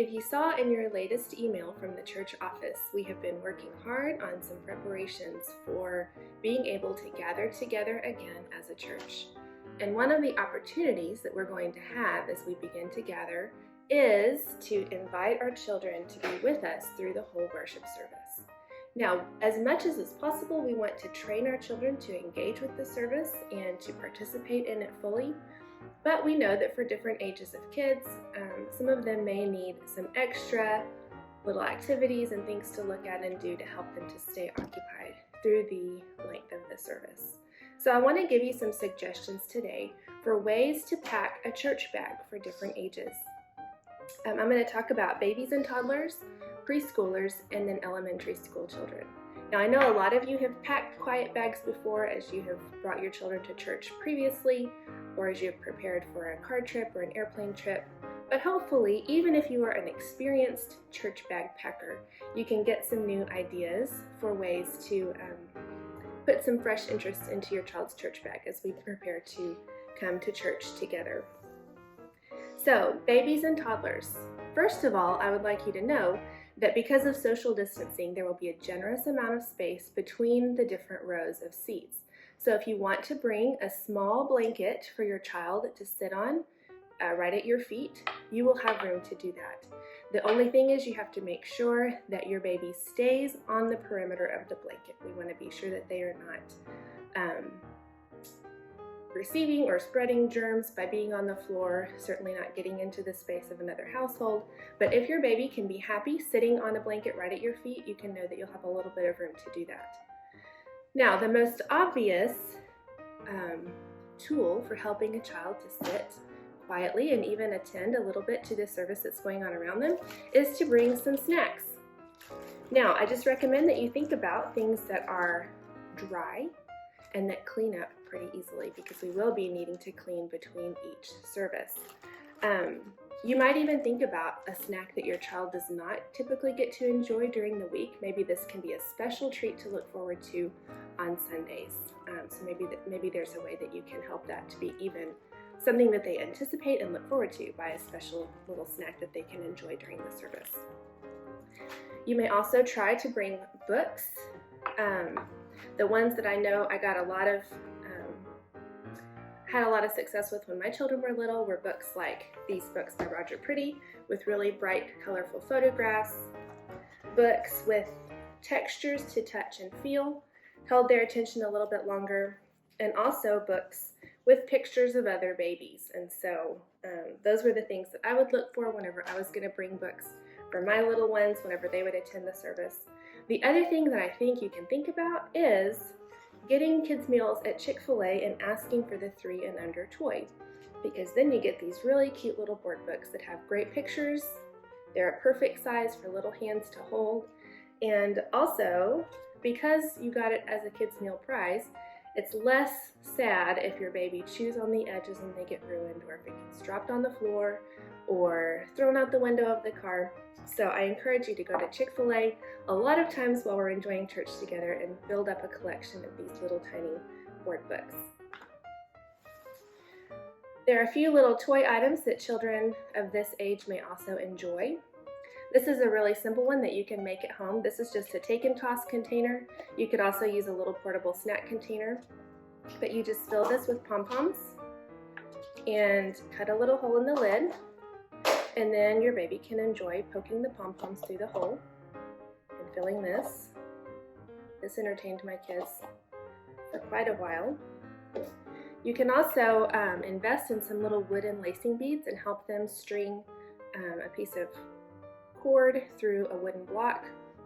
If you saw in your latest email from the church office, we have been working hard on some preparations for being able to gather together again as a church. And one of the opportunities that we're going to have as we begin to gather is to invite our children to be with us through the whole worship service. Now, as much as is possible, we want to train our children to engage with the service and to participate in it fully. But we know that for different ages of kids, some of them may need some extra little activities and things to look at and do to help them to stay occupied through the length of the service. So I want to give you some suggestions today for ways to pack a church bag for different ages. I'm going to talk about babies and toddlers, preschoolers, and then elementary school children. Now, I know a lot of you have packed quiet bags before as you have brought your children to church previously, or as you have prepared for a car trip or an airplane trip. But hopefully, even if you are an experienced church bag packer, you can get some new ideas for ways to put some fresh interest into your child's church bag as we prepare to come to church together. So, babies and toddlers. First of all, I would like you to know that because of social distancing, there will be a generous amount of space between the different rows of seats. So if you want to bring a small blanket for your child to sit on right at your feet, you will have room to do that. The only thing is you have to make sure that your baby stays on the perimeter of the blanket. We want to be sure that they are not receiving or spreading germs by being on the floor, certainly not getting into the space of another household. But if your baby can be happy sitting on a blanket right at your feet, you can know that you'll have a little bit of room to do that. Now, the most obvious tool for helping a child to sit quietly and even attend a little bit to the service that's going on around them is to bring some snacks. Now, I just recommend that you think about things that are dry and that clean up pretty easily, because we will be needing to clean between each service. You might even think about a snack that your child does not typically get to enjoy during the week. Maybe this can be a special treat to look forward to on Sundays. So maybe there's a way that you can help that to be even something that they anticipate and look forward to by a special little snack that they can enjoy during the service. You may also try to bring books. The ones that I know I got had a lot of success with when my children were little were books like these books by Roger Pretty with really bright, colorful photographs, books with textures to touch and feel, held their attention a little bit longer, and also books with pictures of other babies. And so those were the things that I would look for whenever I was going to bring books for my little ones whenever they would attend the service. The other thing that I think you can think about is getting kids meals at Chick-fil-A and asking for the 3 and under toy, because then you get these really cute little board books that have great pictures. They're a perfect size for little hands to hold, and also because you got it as a kids meal prize, it's less sad if your baby chews on the edges and they get ruined, or if it gets dropped on the floor or thrown out the window of the car. So I encourage you to go to Chick-fil-A a lot of times while we're enjoying church together and build up a collection of these little tiny board books. There are a few little toy items that children of this age may also enjoy. This is a really simple one that you can make at home. This is just a take and toss container. You could also use a little portable snack container, but you just fill this with pom-poms and cut a little hole in the lid, and then your baby can enjoy poking the pom-poms through the hole and filling this. This entertained my kids for quite a while. You can also invest in some little wooden lacing beads and help them string a piece of cord through a wooden block,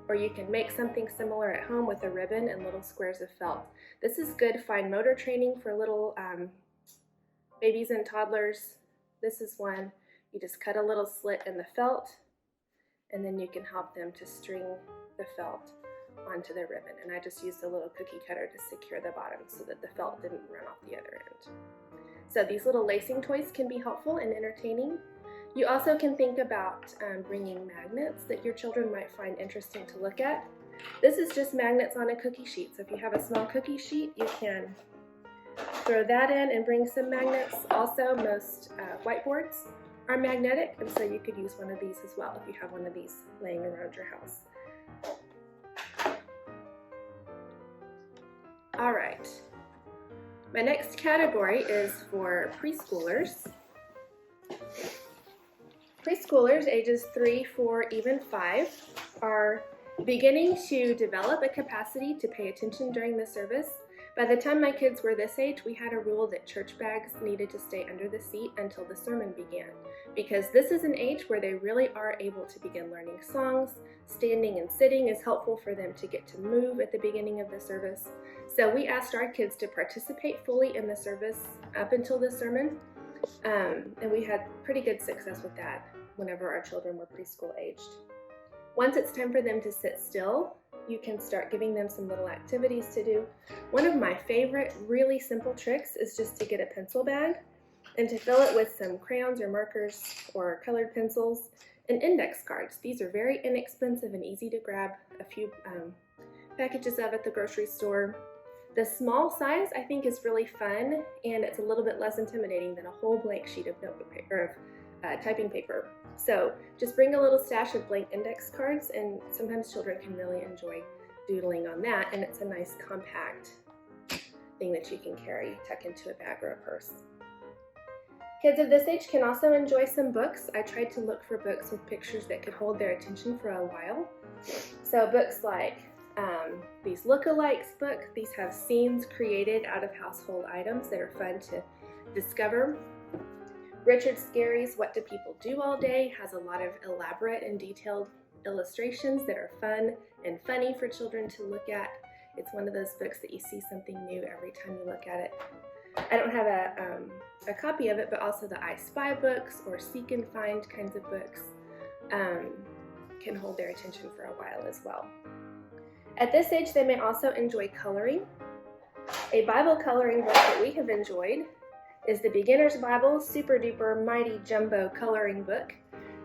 or you can make something similar at home with a ribbon and little squares of felt. This is good fine motor training for little babies and toddlers. This is one. You just cut a little slit in the felt, and then you can help them to string the felt onto the ribbon. And I just used a little cookie cutter to secure the bottom so that the felt didn't run off the other end. So these little lacing toys can be helpful and entertaining. You also can think about bringing magnets that your children might find interesting to look at. This is just magnets on a cookie sheet. So if you have a small cookie sheet, you can throw that in and bring some magnets. Also, most whiteboards are magnetic, and so you could use one of these as well if you have one of these laying around your house. All right, my next category is for preschoolers. Preschoolers ages 3, 4, even 5 are beginning to develop a capacity to pay attention during the service. By the time my kids were this age, we had a rule that church bags needed to stay under the seat until the sermon began, because this is an age where they really are able to begin learning songs. Standing and sitting is helpful for them to get to move at the beginning of the service. So we asked our kids to participate fully in the service up until the sermon, and we had pretty good success with that whenever our children were preschool aged. Once it's time for them to sit still, you can start giving them some little activities to do. One of my favorite really simple tricks is just to get a pencil bag and to fill it with some crayons or markers or colored pencils and index cards. These are very inexpensive and easy to grab a few packages of at the grocery store. The small size I think is really fun, and it's a little bit less intimidating than a whole blank sheet of notebook paper, typing paper. So just bring a little stash of blank index cards, and sometimes children can really enjoy doodling on that, and it's a nice compact thing that you can carry, tuck into a bag or a purse. Kids of this age can also enjoy some books. I tried to look for books with pictures that could hold their attention for a while. So books like these lookalikes book. These have scenes created out of household items that are fun to discover. Richard Scarry's What Do People Do All Day has a lot of elaborate and detailed illustrations that are fun and funny for children to look at. It's one of those books that you see something new every time you look at it. I don't have a copy of it, but also the I Spy books or Seek and Find kinds of books can hold their attention for a while as well. At this age, they may also enjoy coloring. A Bible coloring book that we have enjoyed is the Beginner's Bible Super Duper Mighty Jumbo Coloring Book.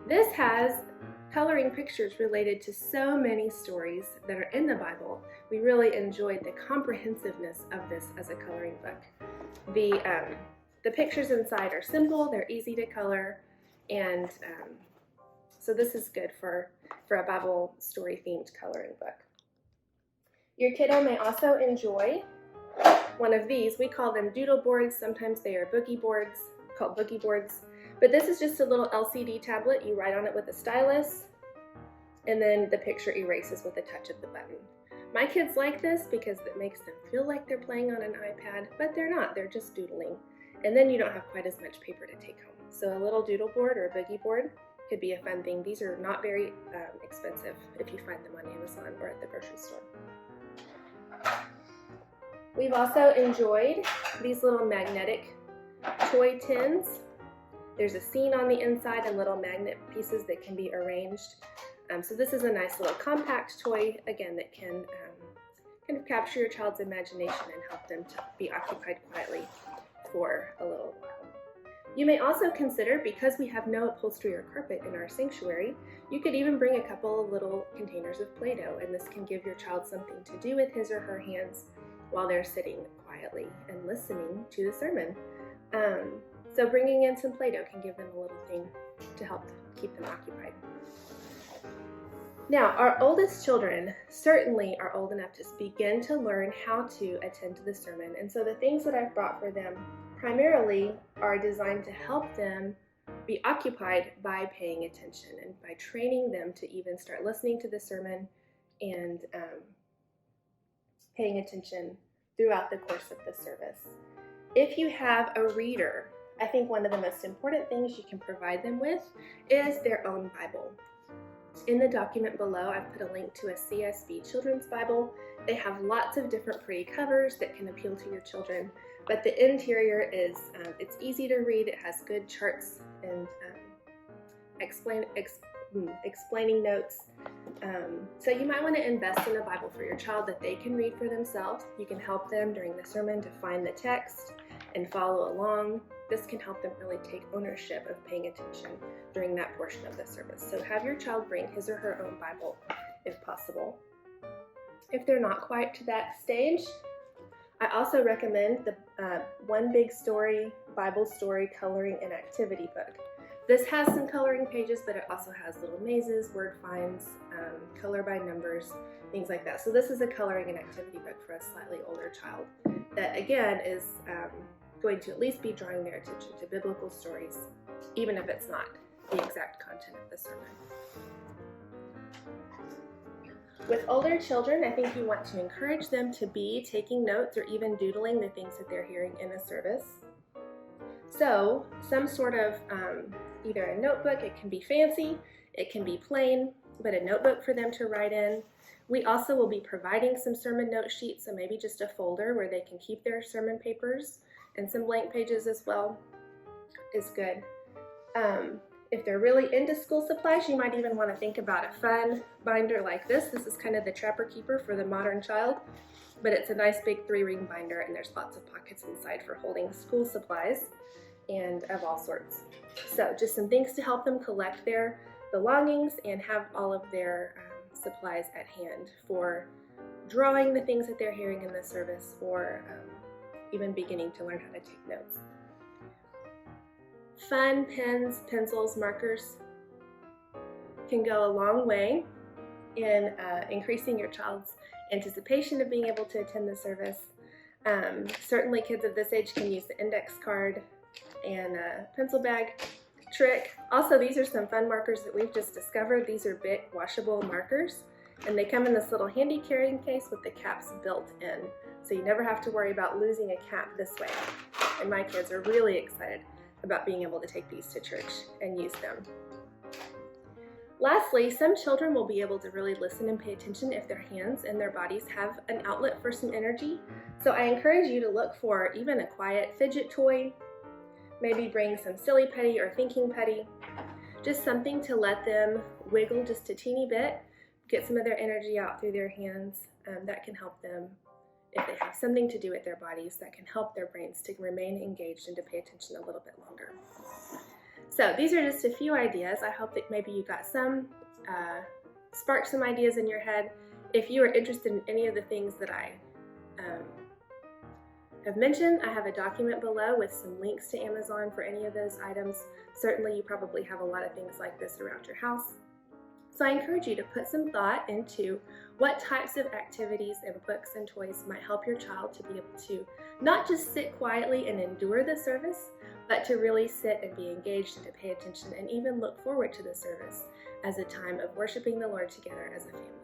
This has coloring pictures related to so many stories that are in the Bible. We really enjoyed the comprehensiveness of this as a coloring book. The pictures inside are simple, they're easy to color, and so this is good for a Bible story themed coloring book. Your kiddo may also enjoy one of these. We call them doodle boards. Sometimes they are boogie boards, called boogie boards. But this is just a little LCD tablet. You write on it with a stylus, and then the picture erases with a touch of the button. My kids like this because it makes them feel like they're playing on an iPad, but they're not. They're just doodling. And then you don't have quite as much paper to take home. So a little doodle board or a boogie board could be a fun thing. These are not very expensive if you find them on Amazon or at the grocery store. We've also enjoyed these little magnetic toy tins. There's a scene on the inside and little magnet pieces that can be arranged. So this is a nice little compact toy, again, that can kind of capture your child's imagination and help them to be occupied quietly for a little while. You may also consider, because we have no upholstery or carpet in our sanctuary, you could even bring a couple of little containers of Play-Doh, and this can give your child something to do with his or her hands while they're sitting quietly and listening to the sermon. So bringing in some Play-Doh can give them a little thing to help keep them occupied. Now, our oldest children certainly are old enough to begin to learn how to attend to the sermon, and so the things that I've brought for them primarily are designed to help them be occupied by paying attention and by training them to even start listening to the sermon and paying attention throughout the course of the service. If you have a reader, I think one of the most important things you can provide them with is their own Bible. In the document below, I've put a link to a CSB Children's Bible. They have lots of different pretty covers that can appeal to your children, but the interior is, it's easy to read. It has good charts and explaining notes. So you might want to invest in a Bible for your child that they can read for themselves. You can help them during the sermon to find the text and follow along. This can help them really take ownership of paying attention during that portion of the service. So have your child bring his or her own Bible if possible. If they're not quite to that stage, I also recommend the One Big Story Bible Story Coloring and Activity book. This has some coloring pages, but it also has little mazes, word finds, color by numbers, things like that. So this is a coloring and activity book for a slightly older child that, again, is going to at least be drawing their attention to biblical stories, even if it's not the exact content of the sermon. With older children, I think you want to encourage them to be taking notes or even doodling the things that they're hearing in a service. So some sort of either a notebook, it can be fancy, it can be plain, but a notebook for them to write in. We also will be providing some sermon note sheets, so maybe just a folder where they can keep their sermon papers, and some blank pages as well is good. If they're really into school supplies, you might even want to think about a fun binder like this. This is kind of the Trapper Keeper for the modern child, but it's a nice big 3-ring binder, and there's lots of pockets inside for holding school supplies and of all sorts. So just some things to help them collect their belongings and have all of their supplies at hand for drawing the things that they're hearing in the service, or even beginning to learn how to take notes. Fun pens, pencils, markers can go a long way in increasing your child's anticipation of being able to attend the service. Certainly kids of this age can use the index card and a pencil bag trick. Also, these are some fun markers that we've just discovered. These are Bic washable markers, and they come in this little handy carrying case with the caps built in, so you never have to worry about losing a cap this way. And my kids are really excited about being able to take these to church and use them. Lastly, some children will be able to really listen and pay attention if their hands and their bodies have an outlet for some energy. So I encourage you to look for even a quiet fidget toy. Maybe bring some silly putty or thinking putty. Just something to let them wiggle just a teeny bit, get some of their energy out through their hands. That can help them if they have something to do with their bodies, that can help their brains to remain engaged and to pay attention a little bit longer. So these are just a few ideas. I hope that maybe you got some, sparked some ideas in your head. If you are interested in any of the things that I have mentioned, I have a document below with some links to Amazon for any of those items. Certainly you probably have a lot of things like this around your house. So I encourage you to put some thought into what types of activities and books and toys might help your child to be able to not just sit quietly and endure the service, but to really sit and be engaged and to pay attention and even look forward to the service as a time of worshiping the Lord together as a family.